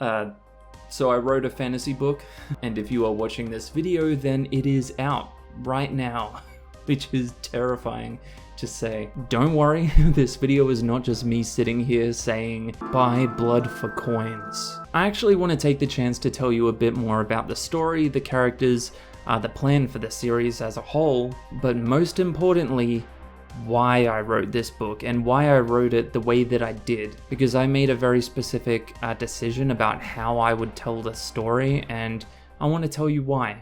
So I wrote a fantasy book, and if you are watching this video, then it is out right now, which is terrifying to say. Don't worry, this video is not just me sitting here saying, buy blood for coins. I actually want to take the chance to tell you a bit more about the story, the characters, the plan for the series as a whole, but most importantly, why I wrote this book and why I wrote it the way that I did, because I made a very specific decision about how I would tell the story, and I want to tell you why.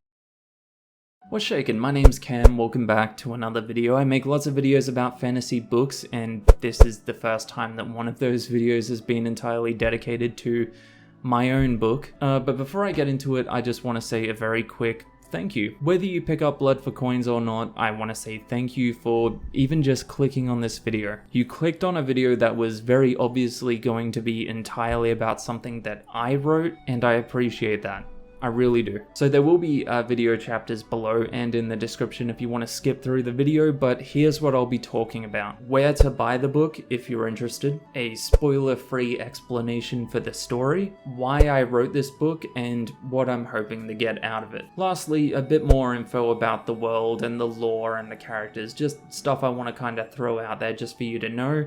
What's shaking? My name's Cam, welcome back to another video. I make lots of videos about fantasy books, and this is the first time that one of those videos has been entirely dedicated to my own book. But before I get into it, I just want to say a very quick thank you. Whether you pick up blood for coins or not, I want to say thank you for even just clicking on this video. You clicked on a video that was very obviously going to be entirely about something that I wrote, and I appreciate that. I really do. So there will be video chapters below and in the description if you want to skip through the video, but here's what I'll be talking about. Where to buy the book if you're interested, a spoiler-free explanation for the story, why I wrote this book, and what I'm hoping to get out of it. Lastly, a bit more info about the world and the lore and the characters, just stuff I want to kind of throw out there just for you to know.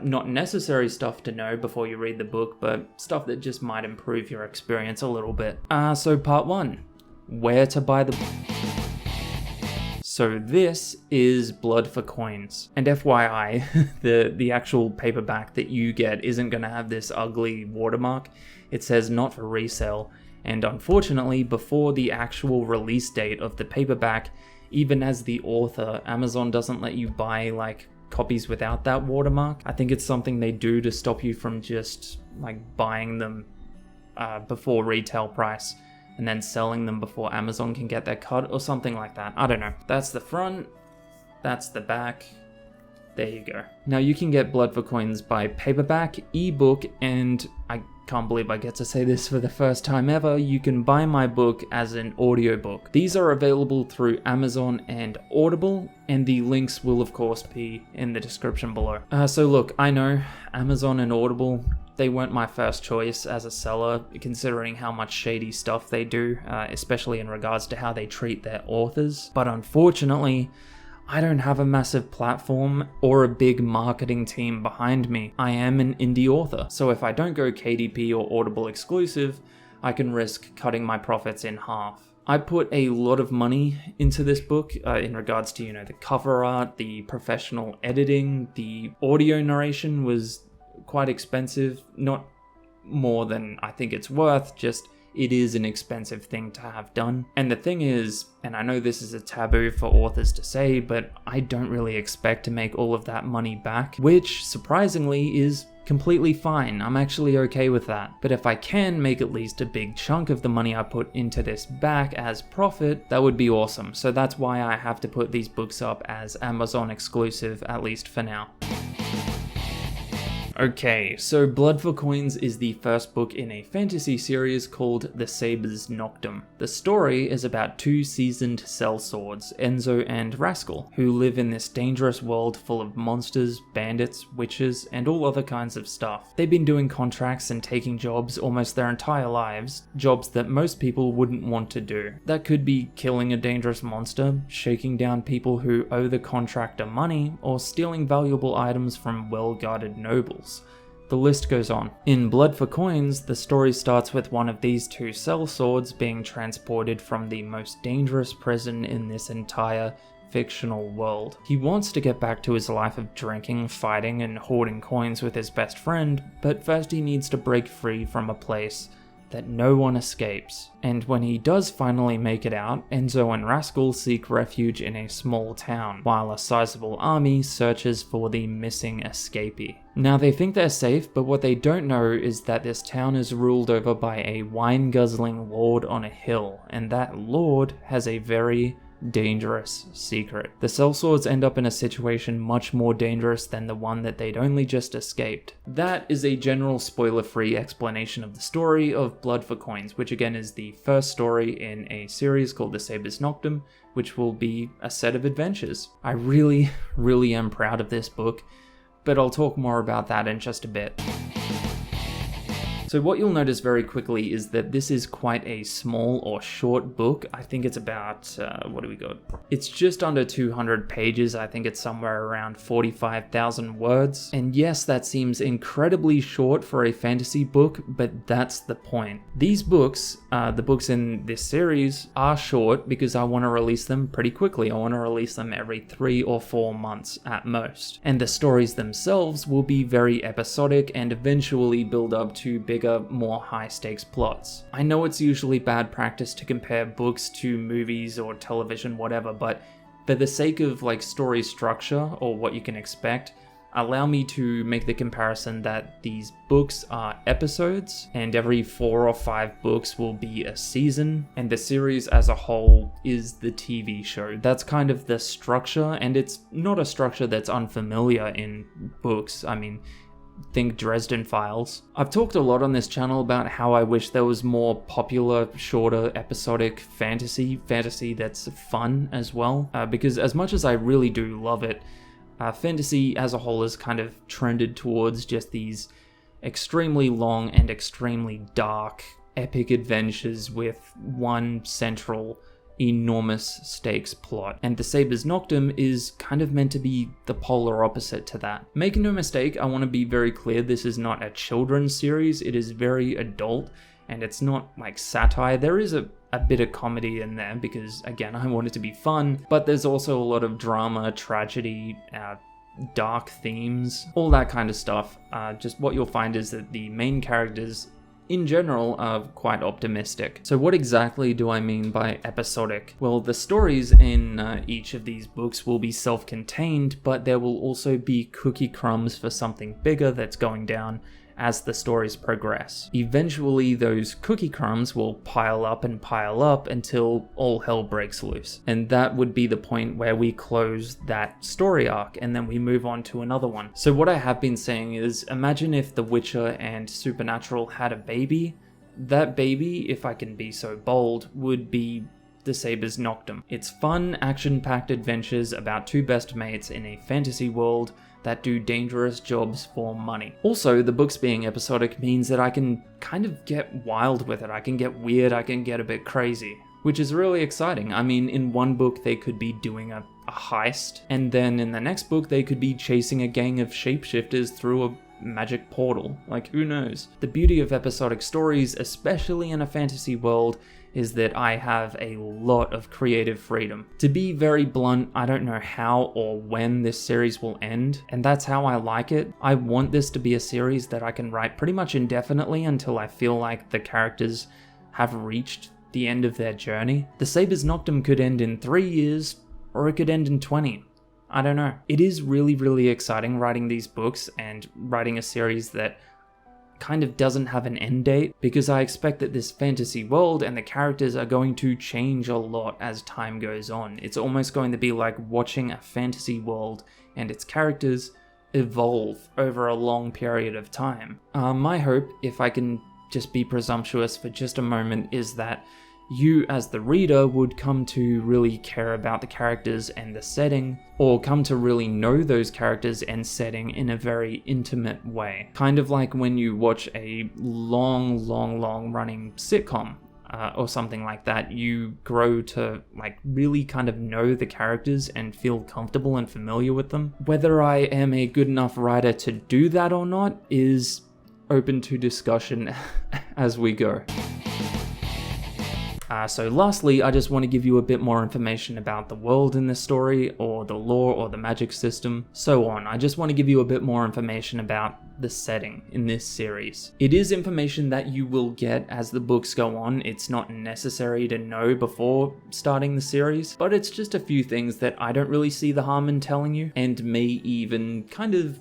Not necessary stuff to know before you read the book, but stuff that just might improve your experience a little bit. So part 1, where to buy the book. So this is Blood for Coins. And FYI, the actual paperback that you get isn't going to have this ugly watermark. It says not for resale. And unfortunately, before the actual release date of the paperback, even as the author, Amazon doesn't let you buy like copies without that watermark. I think it's something they do to stop you from just like buying them before retail price and then selling them before Amazon can get their cut or something like that. I don't know. That's the front, that's the back. There you go. Now you can get Blood for Coins by paperback, ebook, and I can't believe I get to say this for the first time ever, you can buy my book as an audiobook. These are available through Amazon and Audible, and the links will of course be in the description below. So look, I know Amazon and Audible, they weren't my first choice as a seller, considering how much shady stuff they do, especially in regards to how they treat their authors. But unfortunately, I don't have a massive platform or a big marketing team behind me. I am an indie author, so if I don't go KDP or Audible exclusive, I can risk cutting my profits in half. I put a lot of money into this book in regards to, the cover art, the professional editing, the audio narration was quite expensive, not more than I think it's worth, just it is an expensive thing to have done. And the thing is, and I know this is a taboo for authors to say, but I don't really expect to make all of that money back, which surprisingly is completely fine. I'm actually okay with that. But if I can make at least a big chunk of the money I put into this back as profit, that would be awesome. So that's why I have to put these books up as Amazon exclusive, at least for now. Okay, so Blood for Coins is the first book in a fantasy series called The Sabre's Noctem. The story is about two seasoned sellswords, Enzo and Rascal, who live in this dangerous world full of monsters, bandits, witches, and all other kinds of stuff. They've been doing contracts and taking jobs almost their entire lives, jobs that most people wouldn't want to do. That could be killing a dangerous monster, shaking down people who owe the contractor money, or stealing valuable items from well-guarded nobles. The list goes on. In Blood for Coins, the story starts with one of these two sellswords being transported from the most dangerous prison in this entire fictional world. He wants to get back to his life of drinking, fighting, and hoarding coins with his best friend, but first he needs to break free from a place that no one escapes. And when he does finally make it out, Enzo and Rascal seek refuge in a small town, while a sizable army searches for the missing escapee. Now they think they're safe, but what they don't know is that this town is ruled over by a wine-guzzling lord on a hill, and that lord has a very dangerous secret. The sellswords end up in a situation much more dangerous than the one that they'd only just escaped. That is a general spoiler-free explanation of the story of Blood for Coins, which again is the first story in a series called The Sabre's Noctem, which will be a set of adventures. I really am proud of this book, but I'll talk more about that in just a bit. So what you'll notice very quickly is that this is quite a small or short book. I think it's about, what do we got? It's just under 200 pages. I think it's somewhere around 45,000 words. And yes, that seems incredibly short for a fantasy book, but that's the point. These books, the books in this series, are short because I want to release them pretty quickly. I want to release them every 3 or 4 months at most. And the stories themselves will be very episodic and eventually build up to bigger, more high-stakes plots. I know it's usually bad practice to compare books to movies or television, whatever, but for the sake of like story structure or what you can expect, allow me to make the comparison that these books are episodes, and every 4 or 5 books will be a season, and the series as a whole is the TV show. That's kind of the structure, and it's not a structure that's unfamiliar in books. I mean, think Dresden Files. I've talked a lot on this channel about how I wish there was more popular, shorter, episodic fantasy that's fun as well, because as much as I really do love it, fantasy as a whole has kind of trended towards just these extremely long and extremely dark, epic adventures with one central, enormous stakes plot. And the Sabre's Noctem is kind of meant to be the polar opposite to that. Make no mistake, I want to be very clear, this is not a children's series. It is very adult, and it's not like satire. There is a bit of comedy in there because, again, I want it to be fun, but there's also a lot of drama, tragedy, dark themes, all that kind of stuff. Just what you'll find is that the main characters in general are quite optimistic. So what exactly do I mean by episodic? Well, the stories in each of these books will be self-contained, but there will also be cookie crumbs for something bigger that's going down as the stories progress. Eventually, those cookie crumbs will pile up until all hell breaks loose. And that would be the point where we close that story arc and then we move on to another one. So what I have been saying is, imagine if The Witcher and Supernatural had a baby. That baby, if I can be so bold, would be the Sabre's Noctem. It's fun, action-packed adventures about 2 best mates in a fantasy world that do dangerous jobs for money. Also, the books being episodic means that I can kind of get wild with it. I can get weird, I can get a bit crazy, which is really exciting. I mean, in one book they could be doing a heist, and then in the next book they could be chasing a gang of shapeshifters through a magic portal. Like, who knows? The beauty of episodic stories, especially in a fantasy world, is that I have a lot of creative freedom. To be very blunt, I don't know how or when this series will end, and that's how I like it. I want this to be a series that I can write pretty much indefinitely until I feel like the characters have reached the end of their journey. The Sabre's Noctem could end in 3 years, or it could end in 20. I don't know. It is really, really exciting writing these books and writing a series that kind of doesn't have an end date, because I expect that this fantasy world and the characters are going to change a lot as time goes on. It's almost going to be like watching a fantasy world and its characters evolve over a long period of time. My hope, if I can just be presumptuous for just a moment, is that you as the reader would come to really care about the characters and the setting, or come to really know those characters and setting in a very intimate way. Kind of like when you watch a long running sitcom or something like that, you grow to like really kind of know the characters and feel comfortable and familiar with them. Whether I am a good enough writer to do that or not is open to discussion as we go. So lastly, I just want to give you a bit more information about the world in this story, or the lore, or the magic system, so on. I just want to give you a bit more information about the setting in this series. It is information that you will get as the books go on. It's not necessary to know before starting the series, but it's just a few things that I don't really see the harm in telling you, and may even kind of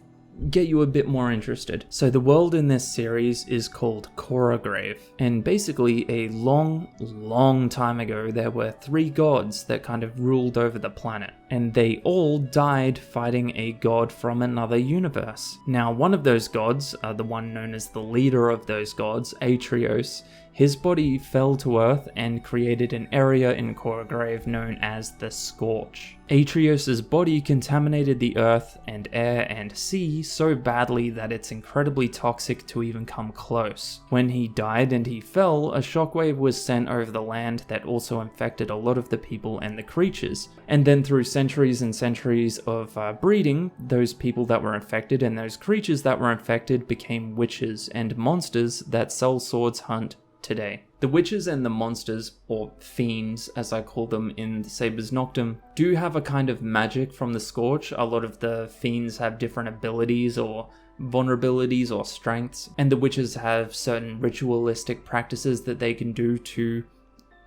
get you a bit more interested. So the world in this series is called Koragrave, and basically a long time ago there were 3 gods that kind of ruled over the planet, and they all died fighting a god from another universe. Now one of those gods, the one known as the leader of those gods, Atreus, his body fell to Earth and created an area in Korograve known as the Scorch. Atreus's body contaminated the earth and air and sea so badly that it's incredibly toxic to even come close. When he died and he fell, a shockwave was sent over the land that also infected a lot of the people and the creatures. And then through centuries and centuries of breeding, those people that were infected and those creatures that were infected became witches and monsters that sell swords hunt today. The witches and the monsters, or fiends as I call them in the Sabre's Noctem, do have a kind of magic from the Scorch. A lot of the fiends have different abilities or vulnerabilities or strengths, and the witches have certain ritualistic practices that they can do to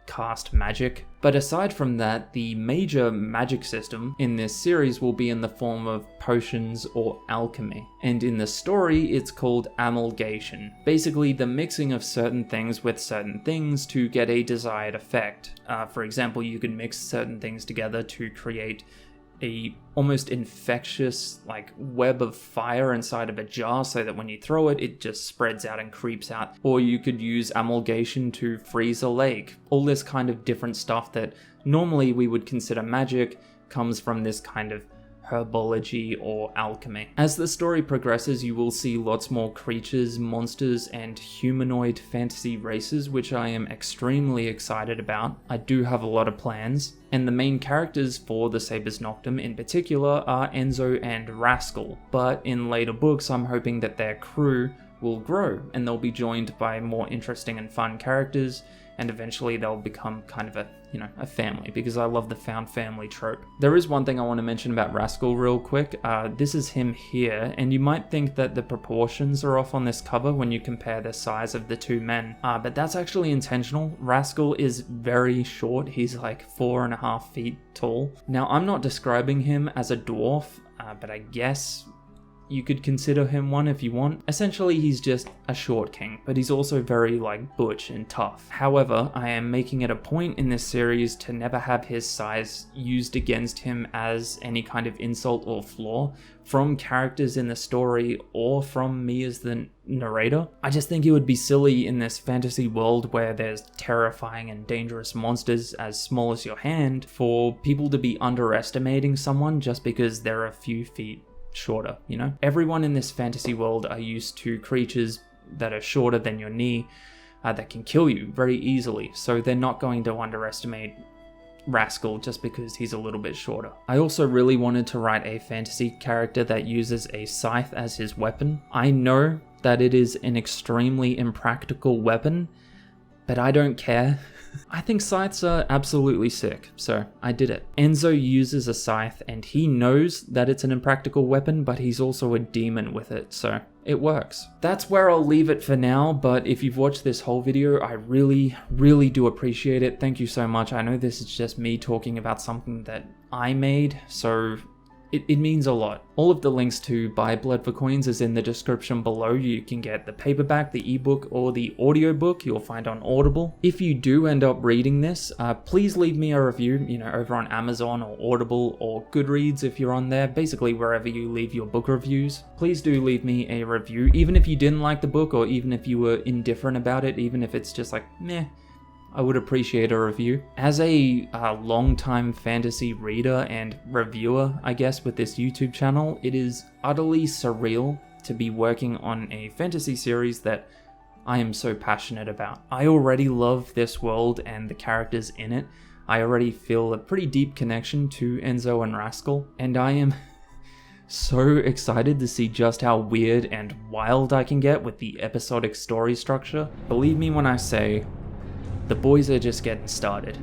cast magic. But aside from that, the major magic system in this series will be in the form of potions or alchemy. And in the story, it's called amalgamation. Basically, the mixing of certain things with certain things to get a desired effect. For example, you can mix certain things together to create a almost infectious like web of fire inside of a jar so that when you throw it, it just spreads out and creeps out. Or you could use amalgamation to freeze a lake. All this kind of different stuff that normally we would consider magic comes from this kind of herbology or alchemy. As the story progresses, you will see lots more creatures, monsters, and humanoid fantasy races, which I am extremely excited about. I do have a lot of plans, and the main characters for the Sabre's Noctem in particular are Enzo and Rascal, but in later books I'm hoping that their crew will grow and they'll be joined by more interesting and fun characters, and eventually they'll become kind of a family, because I love the found family trope. There is one thing I want to mention about Rascal real quick. This is him here, and you might think that the proportions are off on this cover when you compare the size of the two men, but that's actually intentional. Rascal is very short. He's like 4.5 feet tall. Now, I'm not describing him as a dwarf, but I guess you could consider him one if you want. Essentially, he's just a short king, but he's also very like butch and tough. However, I am making it a point in this series to never have his size used against him as any kind of insult or flaw from characters in the story or from me as the narrator. I just think it would be silly in this fantasy world where there's terrifying and dangerous monsters as small as your hand for people to be underestimating someone just because they're a few feet shorter, you know? Everyone in this fantasy world are used to creatures that are shorter than your knee that can kill you very easily, so they're not going to underestimate Rascal just because he's a little bit shorter. I also really wanted to write a fantasy character that uses a scythe as his weapon. I know that it is an extremely impractical weapon, but I don't care. I think scythes are absolutely sick, so I did it. Enzo uses a scythe and he knows that it's an impractical weapon, but he's also a demon with it, so it works. That's where I'll leave it for now, but if you've watched this whole video, I really, really do appreciate it. Thank you so much. I know this is just me talking about something that I made, so it means a lot. All of the links to buy Blood for Coins is in the description below. You can get the paperback, the ebook, or the audiobook you'll find on Audible. If you do end up reading this, please leave me a review, over on Amazon or Audible or Goodreads if you're on there, basically wherever you leave your book reviews. Please do leave me a review, even if you didn't like the book or even if you were indifferent about it, even if it's just like, meh. I would appreciate a review. As a long-time fantasy reader and reviewer, I guess, with this YouTube channel, it is utterly surreal to be working on a fantasy series that I am so passionate about. I already love this world and the characters in it. I already feel a pretty deep connection to Enzo and Rascal, and I am so excited to see just how weird and wild I can get with the episodic story structure. Believe me when I say, the boys are just getting started.